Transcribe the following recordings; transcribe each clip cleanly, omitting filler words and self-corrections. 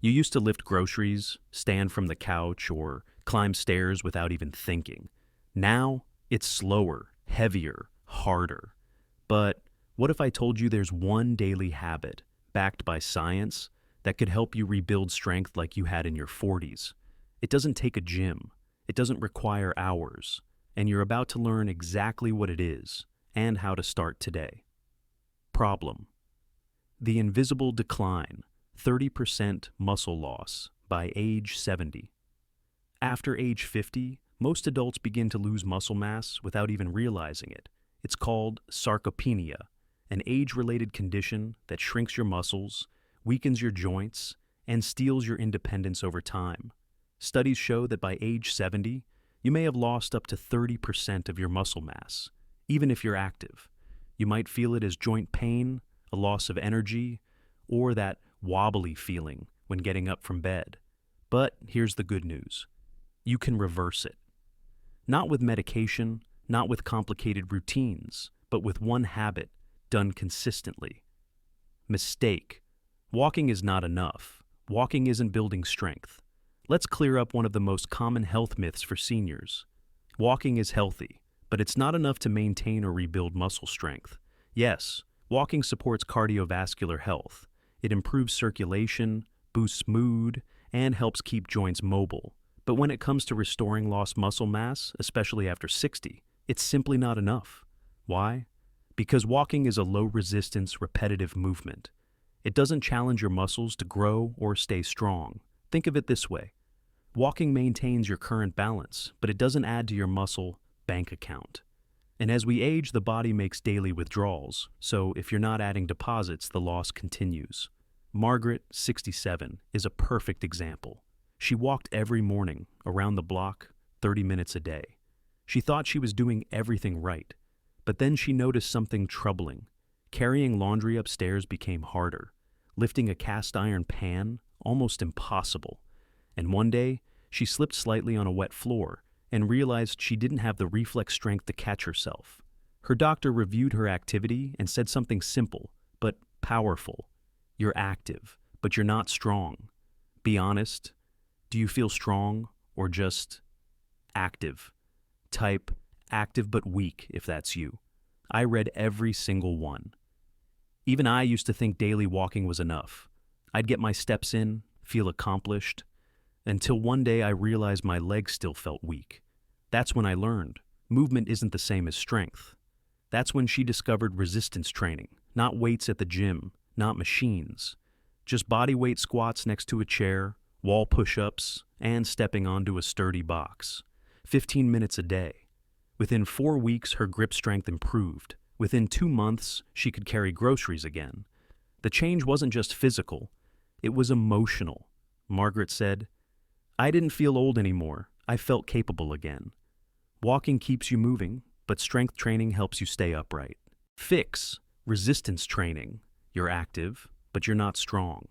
You used to lift groceries, stand from the couch, or climb stairs without even thinking. Now, it's slower, heavier, harder. But what if I told you there's one daily habit, backed by science, that could help you rebuild strength like you had in your 40s? It doesn't take a gym. It doesn't require hours. And you're about to learn exactly what it is and how to start today. Problem: the invisible decline, 30% muscle loss by age 70. After age 50, most adults begin to lose muscle mass without even realizing it. It's called sarcopenia, an age-related condition that shrinks your muscles, weakens your joints, and steals your independence over time. Studies show that by age 70, you may have lost up to 30% of your muscle mass, even if you're active. You might feel it as joint pain, a loss of energy, or that wobbly feeling when getting up from bed. But here's the good news. You can reverse it. Not with medication, not with complicated routines, but with one habit done consistently. Mistake: walking is not enough. Walking isn't building strength. Let's clear up one of the most common health myths for seniors. Walking is healthy, but it's not enough to maintain or rebuild muscle strength. Yes, walking supports cardiovascular health. It improves circulation, boosts mood, and helps keep joints mobile. But when it comes to restoring lost muscle mass, especially after 60, it's simply not enough. Why? Because walking is a low-resistance, repetitive movement. It doesn't challenge your muscles to grow or stay strong. Think of it this way. Walking maintains your current balance, but it doesn't add to your muscle bank account. And as we age, the body makes daily withdrawals, so if you're not adding deposits, the loss continues. Margaret, 67, is a perfect example. She walked every morning, around the block, 30 minutes a day. She thought she was doing everything right, but then she noticed something troubling. Carrying laundry upstairs became harder. Lifting a cast iron pan, almost impossible. And one day, she slipped slightly on a wet floor and realized she didn't have the reflex strength to catch herself. Her doctor reviewed her activity and said something simple, but powerful. You're active, but you're not strong. Be honest. Do you feel strong or just active? Type active but weak if that's you. I read every single one. Even I used to think daily walking was enough. I'd get my steps in, feel accomplished, until one day I realized my legs still felt weak. That's when I learned movement isn't the same as strength. That's when she discovered resistance training, not weights at the gym, not machines, just body weight squats next to a chair, wall push-ups, and stepping onto a sturdy box. 15 minutes a day. Within 4 weeks, her grip strength improved. Within 2 months, she could carry groceries again. The change wasn't just physical, it was emotional. Margaret said, "I didn't feel old anymore. I felt capable again." Walking keeps you moving, but strength training helps you stay upright. Fix: resistance training. You're active, but you're not strong.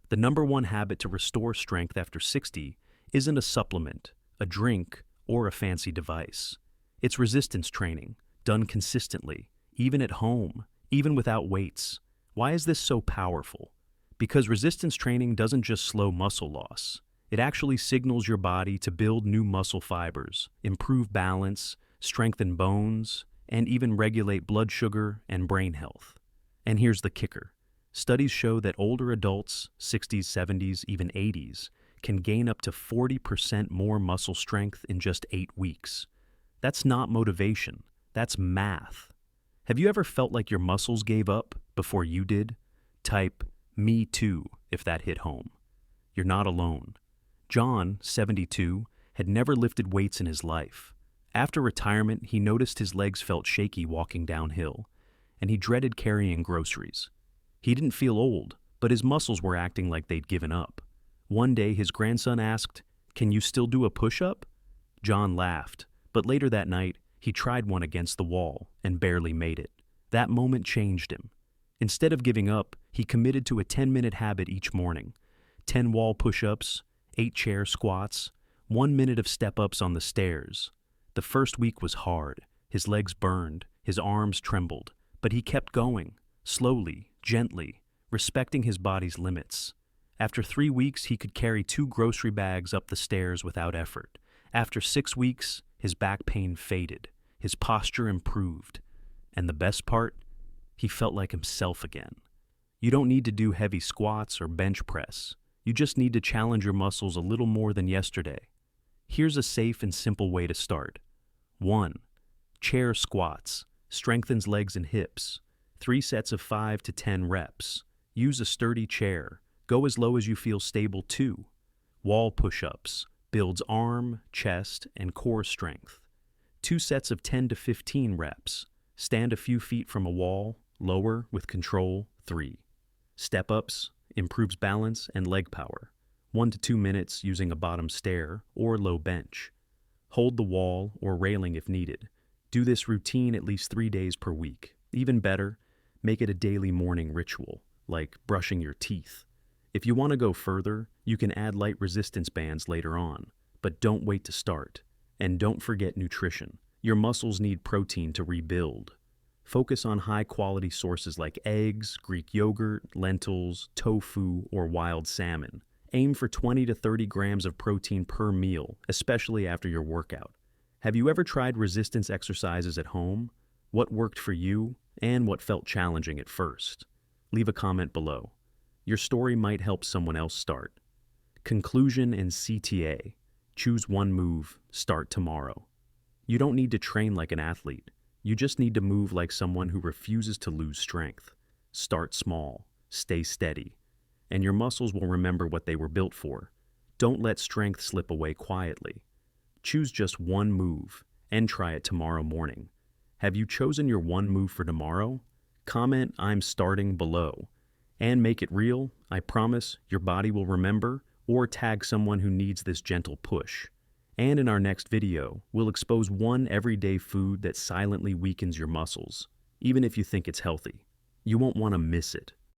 The number one habit to restore strength after 60 isn't a supplement, a drink, or a fancy device. It's resistance training, done consistently, even at home, even without weights. Why is this so powerful? Because resistance training doesn't just slow muscle loss. It actually signals your body to build new muscle fibers, improve balance, strengthen bones, and even regulate blood sugar and brain health. And here's the kicker. Studies show that older adults, 60s, 70s, even 80s, can gain up to 40% more muscle strength in just 8 weeks. That's not motivation, that's math. Have you ever felt like your muscles gave up before you did? Type "me too" if that hit home. You're not alone. John, 72, had never lifted weights in his life. After retirement, he noticed his legs felt shaky walking downhill, and he dreaded carrying groceries. He didn't feel old, but his muscles were acting like they'd given up. One day, his grandson asked, "Can you still do a push-up?" John laughed, but later that night, he tried one against the wall and barely made it. That moment changed him. Instead of giving up, he committed to a 10-minute habit each morning. 10 wall push-ups, 8 chair squats, 1 minute of step-ups on the stairs. The first week was hard. His legs burned, his arms trembled, but he kept going, slowly, gently, respecting his body's limits. After 3 weeks, he could carry 2 grocery bags up the stairs without effort. After 6 weeks, his back pain faded, his posture improved, and the best part, he felt like himself again. You don't need to do heavy squats or bench press. You just need to challenge your muscles a little more than yesterday. Here's a safe and simple way to start. 1. Chair squats. Strengthens legs and hips. 3 sets of 5 to 10 reps. Use a sturdy chair. Go as low as you feel stable. 2. Wall push-ups. Builds arm, chest, and core strength. 2 sets of 10 to 15 reps. Stand a few feet from a wall, lower with control. 3. Step-ups. Improves balance and leg power. 1 to 2 minutes using a bottom stair or low bench. Hold the wall or railing if needed. Do this routine at least 3 days per week. Even better, make it a daily morning ritual, like brushing your teeth. If you want to go further, you can add light resistance bands later on, but don't wait to start. And don't forget nutrition. Your muscles need protein to rebuild. Focus on high-quality sources like eggs, Greek yogurt, lentils, tofu, or wild salmon. Aim for 20 to 30 grams of protein per meal, especially after your workout. Have you ever tried resistance exercises at home? What worked for you, and what felt challenging at first? Leave a comment below. Your story might help someone else start. Conclusion and CTA. Choose one move, start tomorrow. You don't need to train like an athlete. You just need to move like someone who refuses to lose strength. Start small, stay steady, and your muscles will remember what they were built for. Don't let strength slip away quietly. Choose just one move and try it tomorrow morning. Have you chosen your one move for tomorrow? Comment "I'm starting" below. And make it real. I promise your body will remember, or tag someone who needs this gentle push. And in our next video, we'll expose one everyday food that silently weakens your muscles, even if you think it's healthy. You won't want to miss it.